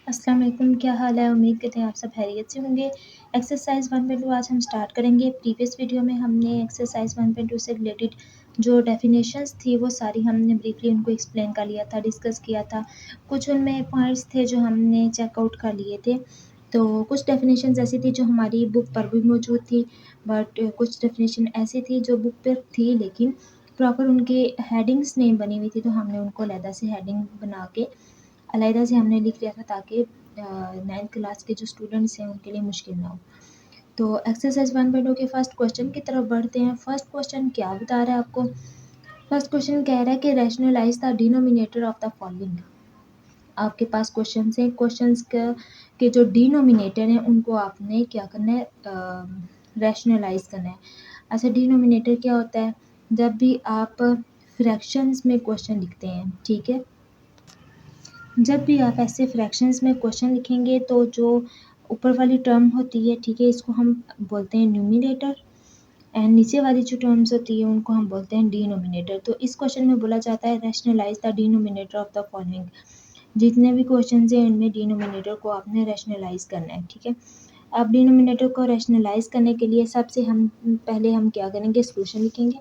अस्सलाम वालेकुम, क्या हाल है? उम्मीद करते हैं आप सब खैरियत से होंगे। एक्सरसाइज़ 1.2 आज हम स्टार्ट करेंगे। प्रीवियस वीडियो में हमने एक्सरसाइज़ 1.2 से रिलेटेड जो डेफिनेशंस थी वो सारी हमने ब्रीफली उनको एक्सप्लेन कर लिया था, डिस्कस किया था। कुछ उनमें पॉइंट्स थे जो हमने चेकआउट कर लिए थे। तो कुछ डेफिनेशंस ऐसी थी जो हमारी बुक पर भी मौजूद थी, बट कुछ डेफिनेशन ऐसी थी जो बुक पर थी लेकिन प्रॉपर उनकी हेडिंग्स नहीं बनी हुई थी, तो हमने उनको अलहदा से हेडिंग बना के अलहदा से हमने लिख लिया था ताकि 9th क्लास के जो स्टूडेंट्स हैं उनके लिए मुश्किल ना हो। तो एक्सरसाइज 1.2 के फर्स्ट क्वेश्चन की तरफ बढ़ते हैं। फर्स्ट क्वेश्चन क्या बता रहा है आपको? फर्स्ट क्वेश्चन कह रहा है कि rationalize the denominator of the following. आपके पास क्वेश्चन है, क्वेश्चंस के जो डिनोमिनेटर हैं उनको आपने क्या करना है, रैशनलाइज करना है। अच्छा, डिनोमिनेटर क्या होता है? जब भी आप फ्रैक्शंस में क्वेश्चन लिखते हैं, ठीक है, जब भी आप ऐसे फ्रैक्शंस में क्वेश्चन लिखेंगे तो जो ऊपर वाली टर्म होती है, ठीक है, इसको हम बोलते हैं न्यूमरेटर, एंड नीचे वाली जो टर्म्स होती है उनको हम बोलते हैं डिनोमिनेटर। तो इस क्वेश्चन में बोला जाता है rationalize the denominator of the following. जितने भी क्वेश्चन हैं उनमें डिनोमिनेटर को आपने रैशनलाइज करना है, ठीक है। अब डिनोमिनेटर को रैशनलाइज करने के लिए सबसे हम पहले हम क्या करेंगे, सोल्यूशन लिखेंगे।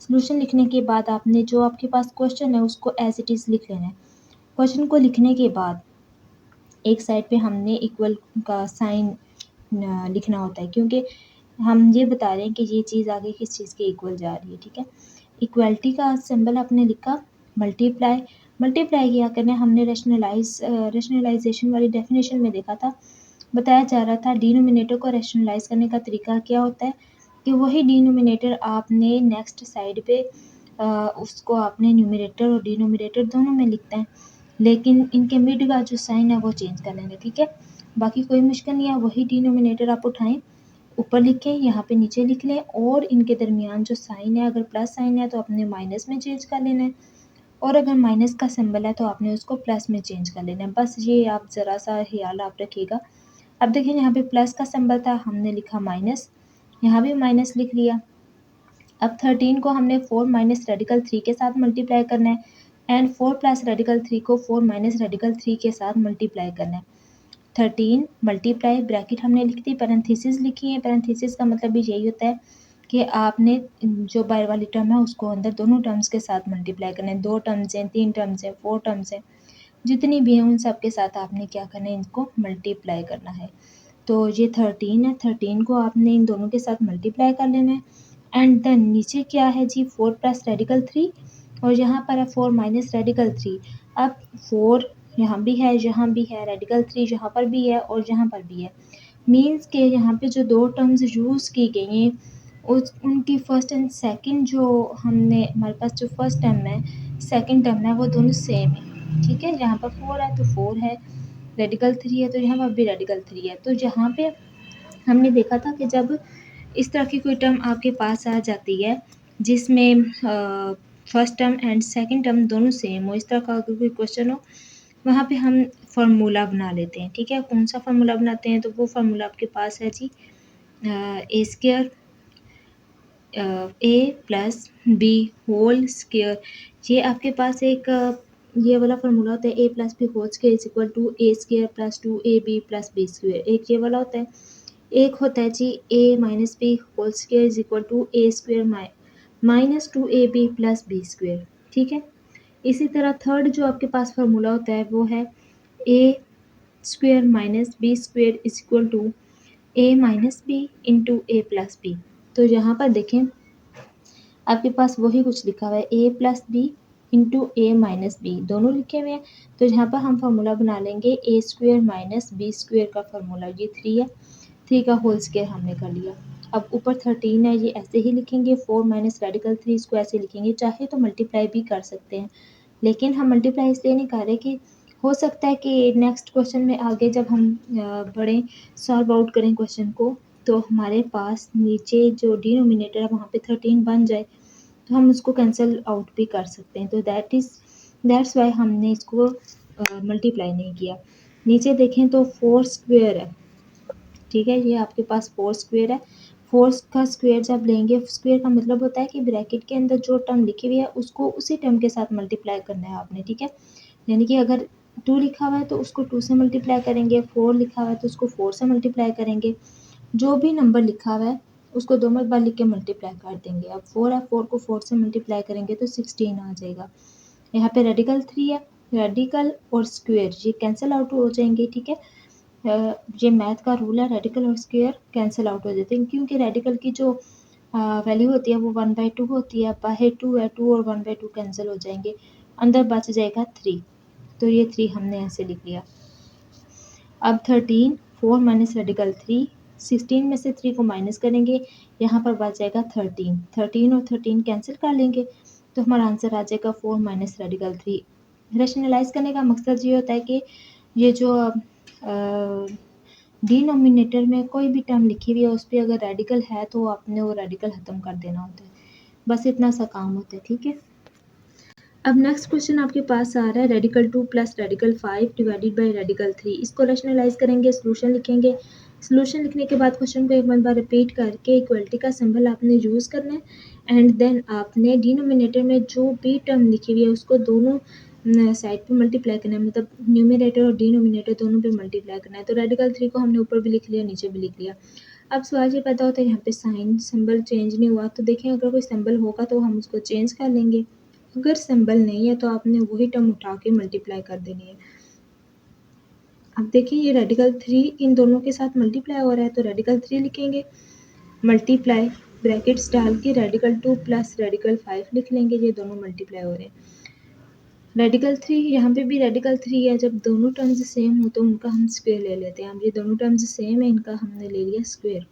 सोल्यूशन लिखने के बाद आपने जो आपके पास क्वेश्चन है उसको एज इट इज़ लिख लेना है। क्वेश्चन को लिखने के बाद एक साइड पे हमने इक्वल का साइन लिखना होता है, क्योंकि हम ये बता रहे हैं कि ये चीज़ आगे किस चीज़ के इक्वल जा रही है, ठीक है। इक्वलिटी का सिंबल आपने लिखा, मल्टीप्लाई मल्टीप्लाई किया करना है। हमने रैशनलाइजेशन वाली डेफिनेशन में देखा था, बताया जा रहा था डिनोमिनेटर को रैशनलाइज करने का तरीका क्या होता है कि वही डिनोमिनेटर आपने नेक्स्ट साइड पे उसको आपने न्यूमरेटर और डिनोमिनेटर दोनों में लिखते हैं, लेकिन इनके मिड का जो साइन है वो चेंज कर लेंगे, ठीक है। बाकी कोई मुश्किल नहीं है, वही डिनोमिनेटर आप उठाएं, ऊपर लिखें, यहाँ पे नीचे लिख लें, और इनके दरमियान जो साइन है, अगर प्लस साइन है तो आपने माइनस में चेंज कर लेना है, और अगर माइनस का सिंबल है तो आपने उसको प्लस में चेंज कर लेना है। बस ये आप ज़रा सा ख्याल आप रखिएगा। अब देखिए, यहाँ पे प्लस का सिंबल था, हमने लिखा माइनस, यहाँ भी माइनस लिख लिया। अब 13 को हमने 4 माइनस रेडिकल 3 के साथ मल्टीप्लाई करना है, एंड 4 प्लस रेडिकल 3 को 4 माइनस रेडिकल 3 के साथ मल्टीप्लाई करना है। 13 मल्टीप्लाई, ब्रैकेट हमने लिख दी, पैरेंथेसिस लिखी है। पैरेंथेसिस का मतलब भी यही होता है कि आपने जो बाहर वाली टर्म है उसको अंदर दोनों टर्म्स के साथ मल्टीप्लाई करना है। 2 टर्म्स हैं, 3 टर्म्स हैं, 4 टर्म्स हैं, जितनी भी हैं उन सब के साथ आपने क्या करना है, इनको मल्टीप्लाई करना है। तो ये 13 है, 13 को आपने इन दोनों के साथ मल्टीप्लाई कर लेना है। एंड देन नीचे क्या है जी, 4 प्लस रेडिकल 3, और यहाँ पर है 4 माइनस रेडिकल 3। अब 4 यहाँ भी है, यहाँ भी है, रेडिकल 3 यहाँ पर भी है और यहाँ पर भी है। मीन्स के यहाँ पे जो दो टर्म्स यूज़ की गई हैं उस उनकी फर्स्ट एंड सेकंड जो हमने हमारे पास जो फर्स्ट टर्म है, सेकंड टर्म है, वो दोनों सेम है, ठीक है। यहाँ पर 4 है तो 4 है, रेडिकल 3 है तो यहाँ पर भी रेडिकल 3 है। तो यहाँ पे हमने देखा था कि जब इस तरह की कोई टर्म आपके पास आ जाती है जिसमें first term and second term दोनों सेम हो, इस तरह का अगर कोई क्वेश्चन हो, वहाँ पे हम फार्मूला बना लेते हैं, ठीक है। कौन सा फार्मूला बनाते हैं? तो वो फार्मूला आपके पास है जी, A square A plus B whole square. ये आपके पास एक ये वाला फार्मूला होता है, A plus B whole square is equal to A square plus 2ab plus B square. एक ये वाला होता है। एक होता है जी, A minus B whole square is equal to A square minus 2ab plus B square, ठीक है। इसी तरह थर्ड जो आपके पास फार्मूला होता है वो है A square minus B square is equal to A minus B into A plus B. तो यहाँ पर देखें, आपके पास वही कुछ लिखा हुआ है, A plus B into A minus B, दोनों लिखे हुए हैं। तो यहाँ पर हम फार्मूला बना लेंगे ए स्क्वायर माइनस बी स्क्वायर का फार्मूला, ये 3 है, 3 का होल स्क्वायर हमने कर लिया। अब ऊपर 13 है, ये ऐसे ही लिखेंगे, 4 माइनस रेडिकल 3 इसको ऐसे लिखेंगे। चाहे तो मल्टीप्लाई भी कर सकते हैं, लेकिन हम मल्टीप्लाई इसलिए नहीं कर रहे कि हो सकता है कि नेक्स्ट क्वेश्चन में आगे जब हम बढ़ें, सॉल्व आउट करें क्वेश्चन को, तो हमारे पास नीचे जो डिनोमिनेटर है वहाँ पे 13 बन जाए, तो हम उसको कैंसिल आउट भी कर सकते हैं। तो दैट्स वाई हमने इसको मल्टीप्लाई नहीं किया। नीचे देखें तो 4 स्क्वायर है, ठीक है, ये आपके पास 4 स्क्वायर है। 4 का स्क्वायर जब लेंगे, स्क्वायर का मतलब होता है कि ब्रैकेट के अंदर जो टर्म लिखी हुई है उसको उसी टर्म के साथ मल्टीप्लाई करना है आपने, ठीक है। यानी कि अगर 2 लिखा हुआ है तो उसको 2 से मल्टीप्लाई करेंगे, 4 लिखा हुआ है तो उसको 4 से मल्टीप्लाई करेंगे। जो भी नंबर लिखा हुआ है उसको 2 बार लिख के मल्टीप्लाई कर देंगे। अब 4 है, 4 को 4 से मल्टीप्लाई करेंगे तो 16 आ जाएगा। यहाँ पे रेडिकल 3 है, रेडिकल और स्क्वायर ये कैंसिल आउट हो जाएंगे, ठीक है। ये मैथ का रूल है, रेडिकल और स्क्वायर कैंसिल आउट हो जाते हैं क्योंकि रेडिकल की जो वैल्यू होती है वो 1/2 होती है, बाहर 2 है, 2 और 1/2 कैंसिल हो जाएंगे, अंदर बच जाएगा 3, तो ये 3 हमने ऐसे लिख लिया। अब 13, 4 माइनस रेडिकल 3, 16 में से 3 को माइनस करेंगे, यहाँ पर बच जाएगा 13, 13 और 13 कैंसिल कर लेंगे तो हमारा आंसर आ जाएगा 4 माइनस रेडिकल 3। रेशनलाइज करने का मकसद ये होता है कि ये जो डिनोमिनेटर में कोई भी टर्म लिखी हुई है उस पर अगर रेडिकल है तो आपने वो रेडिकल ख़त्म कर देना होता है, बस इतना सा काम होता है, ठीक है। अब नेक्स्ट क्वेश्चन आपके पास आ रहा है radical 2 plus radical 5 divided by radical 3। इसको रैशनलाइज करेंगे, सोल्यूशन लिखेंगे। सोल्यूशन लिखने के बाद क्वेश्चन को एक बार रिपीट करके इक्वलिटी का सिंबल आपने यूज़ करना है एंड देन आपने डिनोमिनेटर में जो भी टर्म लिखी हुई है उसको दोनों साइड पे मल्टीप्लाई करना है, मतलब न्यूमिनेटर और डिनोमिनेटर दोनों पे मल्टीप्लाई करना है। तो रेडिकल 3 को हमने ऊपर भी लिख लिया, नीचे भी लिख लिया। अब सवाल ये पैदा होता है यहाँ पे साइन सिंबल चेंज नहीं हुआ, तो देखें अगर कोई सिंबल होगा तो हम उसको चेंज कर लेंगे, अगर सिंबल नहीं है तो आपने वही टर्म उठा के मल्टीप्लाई कर देनी है। अब देखिए ये रेडिकल 3 इन दोनों के साथ मल्टीप्लाई हो रहा है तो रेडिकल 3 लिखेंगे, मल्टीप्लाई ब्रैकेट्स डाल के रेडिकल 2 प्लस रेडिकल 5 लिख लेंगे, ये दोनों मल्टीप्लाई हो रहे हैं। रेडिकल 3 यहाँ पे भी रेडिकल 3 है, जब दोनों टर्म्स सेम हो तो उनका हम स्क्वायर ले लेते हैं। अब ये दोनों टर्म्स सेम है, इनका हमने ले लिया स्क्वायर।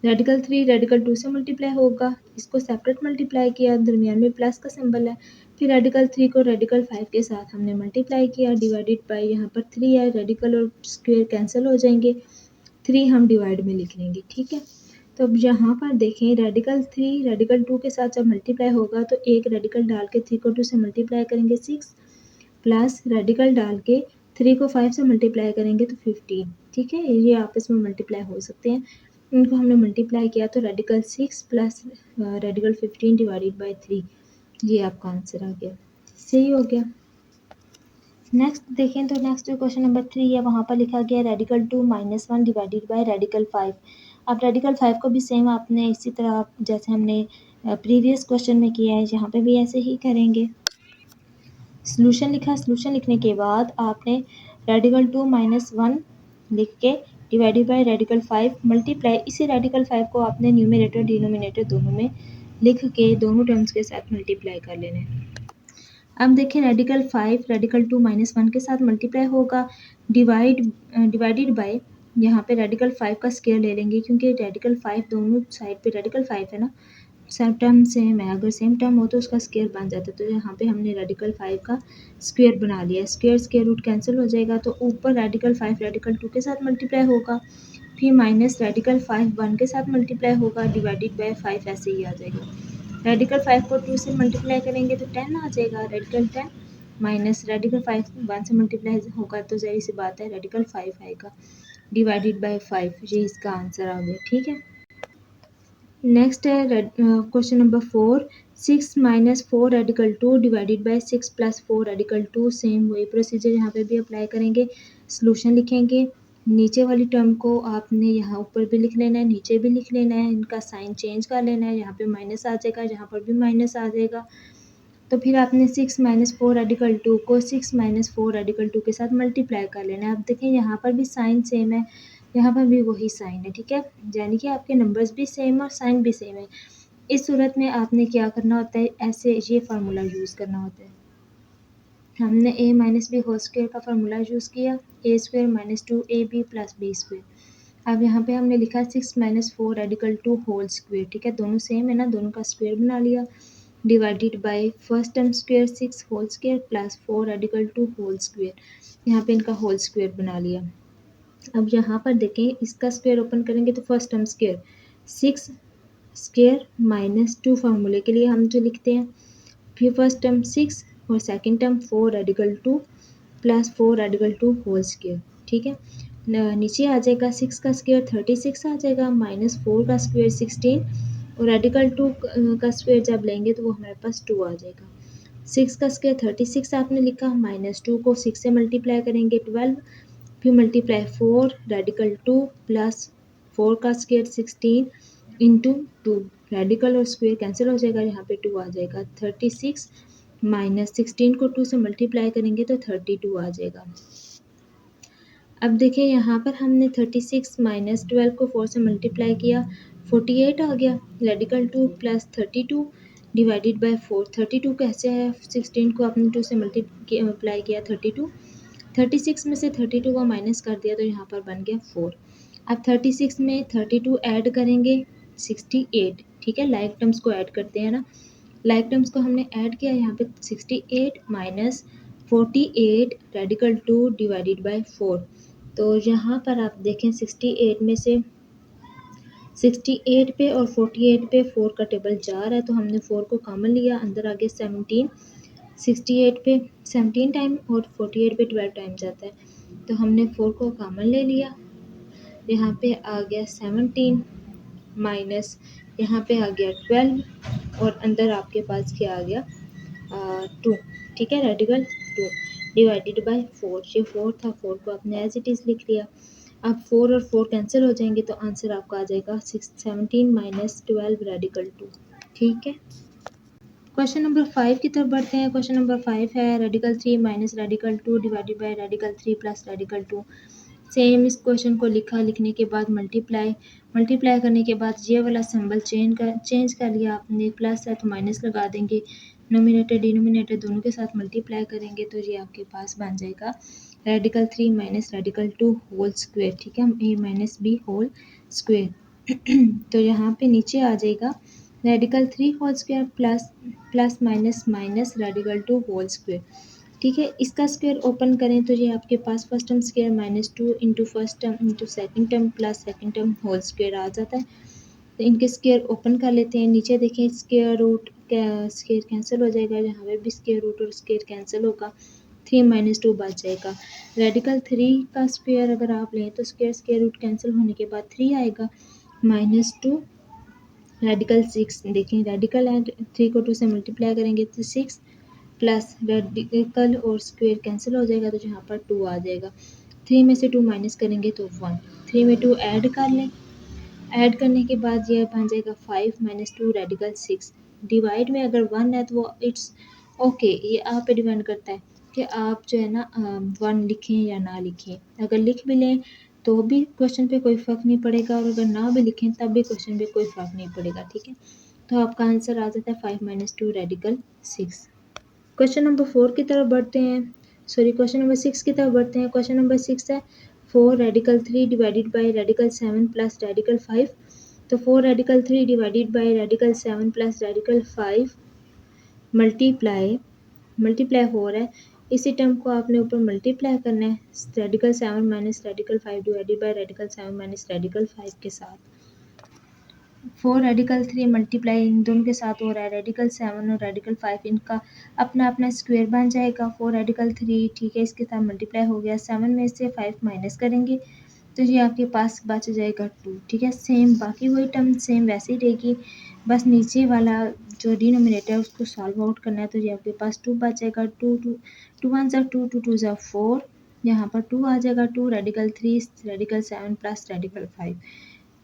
रेडिकल 3 रेडिकल 2 से मल्टीप्लाई होगा, इसको सेपरेट मल्टीप्लाई किया, दरमियान में प्लस का सिंबल है। फिर रेडिकल 3 को रेडिकल 5 के साथ हमने मल्टीप्लाई किया, डिवाइडेड बाय यहाँ पर 3 है, रेडिकल और स्क्वायर कैंसिल हो जाएंगे, 3 हम डिवाइड में लिख लेंगे, ठीक है। तो अब यहाँ पर देखें रेडिकल 3 रेडिकल 2 के साथ जब मल्टीप्लाई होगा तो एक रेडिकल डाल के 3 को 2 से मल्टीप्लाई करेंगे 6, प्लस रेडिकल डाल के 3 को 5 से मल्टीप्लाई करेंगे तो 15, ठीक है। ये आपस में मल्टीप्लाई हो सकते हैं, इनको हमने मल्टीप्लाई किया तो radical 6 plus radical 15 divided by 3, ये आपका आंसर आ गया, सही हो गया। नेक्स्ट देखें तो नेक्स्ट जो क्वेश्चन नंबर 3 है वहाँ पर लिखा गया radical 2 minus 1 divided by radical 5। अब रेडिकल 5 को भी सेम आपने इसी तरह जैसे हमने प्रीवियस क्वेश्चन में किया है यहाँ पे भी ऐसे ही करेंगे। सोल्यूशन लिखा, सोल्यूशन लिखने के बाद आपने रेडिकल 2 माइनस 1 लिख के डिवाइडेड बाय रेडिकल 5 मल्टीप्लाई, इसी रेडिकल 5 को आपने न्यूमरेटर डिनोमिनेटर दोनों में लिख के दोनों टर्म्स के साथ मल्टीप्लाई कर लेना है। अब देखें रेडिकल 5 रेडिकल 2 माइनस 1 के साथ मल्टीप्लाई होगा, डिवाइडेड बाय यहाँ पे रेडिकल 5 का स्क्वायर ले लेंगे क्योंकि रेडिकल 5 दोनों साइड पे रेडिकल 5 है ना, सब टर्म सेम है, अगर सेम टर्म हो तो उसका स्क्वायर बन जाता है, तो यहाँ पे हमने रेडिकल 5 का स्क्वायर बना लिया, स्क्वायर रूट कैंसिल हो जाएगा, तो ऊपर रेडिकल 5 रेडिकल 2 के साथ मल्टीप्लाई होगा, फिर माइनस रेडिकल 5 1 के साथ मल्टीप्लाई होगा, डिवाइडेड बाय 5 ऐसे ही आ जाएगा। रेडिकल 5 को 2 से मल्टीप्लाई करेंगे तो 10 आ जाएगा, रेडिकल 10 माइनस रेडिकल 5 1 से मल्टीप्लाई होगा तो ज़ाहिर सी बात है रेडिकल 5 आएगा, डिवाइडेड बाय 5, ये इसका आंसर आ गया, ठीक है। नेक्स्ट है question number 4, 6 minus 4 radical 2 divided by 6 plus 4 radical 2, same वही प्रोसीजर यहाँ पे भी अप्लाई करेंगे। सोल्यूशन लिखेंगे, नीचे वाली टर्म को आपने यहाँ ऊपर भी लिख लेना है, नीचे भी लिख लेना है, इनका साइन चेंज कर लेना है, यहाँ पे माइनस आ जाएगा, यहाँ पर भी माइनस आ जाएगा, तो फिर आपने 6 माइनस 4 रेडिकल 2 को 6 माइनस 4 रेडिकल 2 के साथ मल्टीप्लाई कर लेना है। अब देखें यहाँ पर भी साइन सेम है, यहाँ पर भी वही साइन है, ठीक है, यानी कि आपके नंबर्स भी सेम और साइन भी सेम है। इस सूरत में आपने क्या करना होता है, ऐसे ये फार्मूला यूज़ करना होता है। हमने a minus B whole square का फार्मूला यूज़ किया, a square minus 2ab plus B square. अब यहाँ पे हमने लिखा 6 माइनस 4 रेडिकल 2 होल स्क्वायर, ठीक है, दोनों सेम है ना, दोनों का स्क्वायर बना लिया, divided by first term square 6 whole square plus 4 radical 2 whole square, यहाँ पे इनका होल स्क्वायर बना लिया। अब यहाँ पर देखें इसका स्क्वायर ओपन करेंगे तो first term square 6 square minus 2 फार्मूले के लिए हम जो लिखते हैं, फिर फर्स्ट टर्म 6 और second term 4 radical 2 plus 4 radical 2 whole square, ठीक है। नीचे आ जाएगा 6 का स्क्वायर 36 आ जाएगा, माइनस 4 का स्क्वायर 16 और रेडिकल 2 का स्क्वायर जब लेंगे तो वो हमारे पास 2 आ जाएगा। 6 का स्क्वायर 36 आपने लिखा, -2 को 6 से मल्टीप्लाई करेंगे 12, फिर मल्टीप्लाई 4 रेडिकल 2 प्लस 4 का स्क्वायर 16 इंटू 2, रेडिकल और स्क्वायर कैंसिल हो जाएगा, यहाँ पे 2 आ जाएगा। 36 माइनस 16 को 2 से मल्टीप्लाई करेंगे तो 32 आ जाएगा। अब देखिए यहाँ पर हमने 36 माइनस 12 को 4 से मल्टीप्लाई किया, 48 आ गया। रेडिकल 2 प्लस 32 डिवाइडेड बाय 4, 32 कैसे है, 16 को आपने 2 से मल्टीप्लाई किया 32, 36 में से 32 को माइनस कर दिया तो यहाँ पर बन गया 4। अब 36 में 32 ऐड करेंगे 68, ठीक है, लाइक टर्म्स को ऐड करते हैं ना, लाइक टर्म्स को हमने ऐड किया यहाँ पे 68 माइनस 48 रेडिकल 2 डिवाइडेड बाय 4। तो यहाँ पर आप देखें 68 में से 68 पे और 48 पे 4 का टेबल जा रहा है तो हमने 4 को कॉमन लिया, अंदर आ गया 17, 68 पे 17 टाइम और 48 पे 12 टाइम जाता है तो हमने 4 को कॉमन ले लिया, यहाँ पे आ गया 17 माइनस यहाँ पे आ गया 12 और अंदर आपके पास क्या आ गया 2, ठीक है, रेडिकल 2 डिवाइडेड बाय 4, ये 4 था, 4 को आपने एज इट इज़ लिख लिया। अब 4 और 4 कैंसिल हो जाएंगे तो आंसर आपका आ जाएगा 17 माइनस 12 रेडिकल 2, ठीक है। क्वेश्चन नंबर 5 की तरफ बढ़ते हैं। क्वेश्चन नंबर 5 है radical 3 minus radical 2 divided by radical 3 plus radical 2। Same इस क्वेश्चन को लिखा, लिखने के बाद मल्टीप्लाई करने के बाद ये वाला सिंबल चेंज कर लिया आपने, प्लस है तो माइनस लगा देंगे, नोमिनेटर डिनोमिनेटर दोनों के साथ मल्टीप्लाई करेंगे तो ये आपके पास बन जाएगा radical 3 minus radical 2 whole square, ठीक है, A minus B whole square. तो यहाँ पे नीचे आ जाएगा radical 3 whole square plus minus minus radical 2 whole square, ठीक है। इसका स्क्वायर ओपन करें तो ये आपके पास first term square -2 into first term into second term plus second term whole square आ जाता है। तो इनके स्क्वायर ओपन कर लेते हैं, नीचे देखें स्क्वायर रूट स्क्वायर कैंसिल हो जाएगा, यहाँ पे भी स्क्वायर रूट और स्क्वायर कैंसिल होगा, 3 माइनस 2 बच जाएगा। रेडिकल 3 का स्क्वायर अगर आप लें तो स्क्वायर रूट कैंसिल होने के बाद 3 आएगा, -2 रेडिकल 6, देखें रेडिकल है 3 को 2 से मल्टीप्लाई करेंगे तो 6 प्लस रेडिकल और स्क्वायर कैंसिल हो जाएगा तो यहाँ पर 2 आ जाएगा। 3 में से 2 माइनस करेंगे तो 1, 3 में 2 ऐड कर लें, ऐड करने के बाद ये बन जाएगा 5 माइनस 2 रेडिकल 6। डिवाइड में अगर 1 है तो वो इट्स ओके, ये आप पे डिपेंड करता है कि आप जो है ना 1 लिखें या ना लिखें। अगर लिख भी लें तो भी क्वेश्चन पे कोई फ़र्क नहीं पड़ेगा और अगर ना भी लिखें तब भी क्वेश्चन पे कोई फ़र्क नहीं पड़ेगा, ठीक है। तो आपका आंसर आ जाता है 5 माइनस 2 रेडिकल 6। क्वेश्चन नंबर 4 की तरफ बढ़ते हैं, सॉरी क्वेश्चन नंबर 6 की तरफ बढ़ते हैं। क्वेश्चन नंबर 6 है 4 radical 3 divided by radical 7 plus radical 5। तो 4 radical 3 divided by radical 7 plus radical 5 multiply हो रहा है, इसी टर्म को आपने ऊपर मल्टीप्लाई करना है radical 7 minus radical 5 divided by radical 7 minus radical 5 के साथ। 4 रेडिकल 3 मल्टीप्लाई इन दोनों के साथ हो रहा है, रेडिकल 7 और रेडिकल 5 इनका अपना अपना स्क्वायर बन जाएगा। 4 रेडिकल 3, ठीक है, इसके साथ मल्टीप्लाई हो गया, 7 में से 5 माइनस करेंगे तो ये आपके पास बच जाएगा 2, ठीक है। सेम बाकी वही टर्म सेम वैसे ही रहेगी, बस नीचे वाला जो डिनोमिनेटर है उसको सॉल्व आउट करना है तो ये आपके पास 2 बच जाएगा। 2 1 ज़ा 2, 2 2 ज़ा 4, यहाँ पर 2 आ जाएगा, 2 रेडिकल 3 रेडिकल 7 प्लस रेडिकल 5।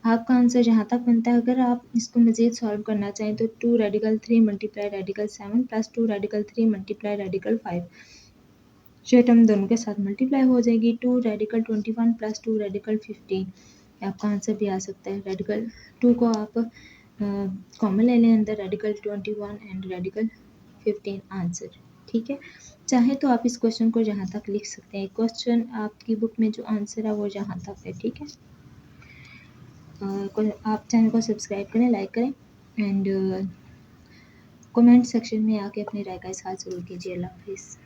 आपका आंसर जहाँ तक बनता है, अगर आप इसको मज़ीद सॉल्व करना चाहें तो 2 radical 3 multiply radical 7 plus 2 radical 3 multiply radical 5, ये टर्म दोनों के साथ मल्टीप्लाई हो जाएगी। 2 रेडिकल 21 प्लस 2 रेडिकल 15, आपका आंसर भी आ सकता है। रेडिकल 2 को आप कॉमन ले लें अंदर, रेडिकल 21 एंड रेडिकल 15 आंसर, ठीक है। चाहे तो आप इस क्वेश्चन को जहाँ तक लिख सकते हैं, क्वेश्चन आपकी बुक में जो आंसर है वो जहाँ तक है, ठीक है। आप चैनल को सब्सक्राइब करें, लाइक करें एंड कमेंट सेक्शन में आके अपनी राय का इज़हार ज़रूर कीजिए। अल्लाह हाफ़िज़।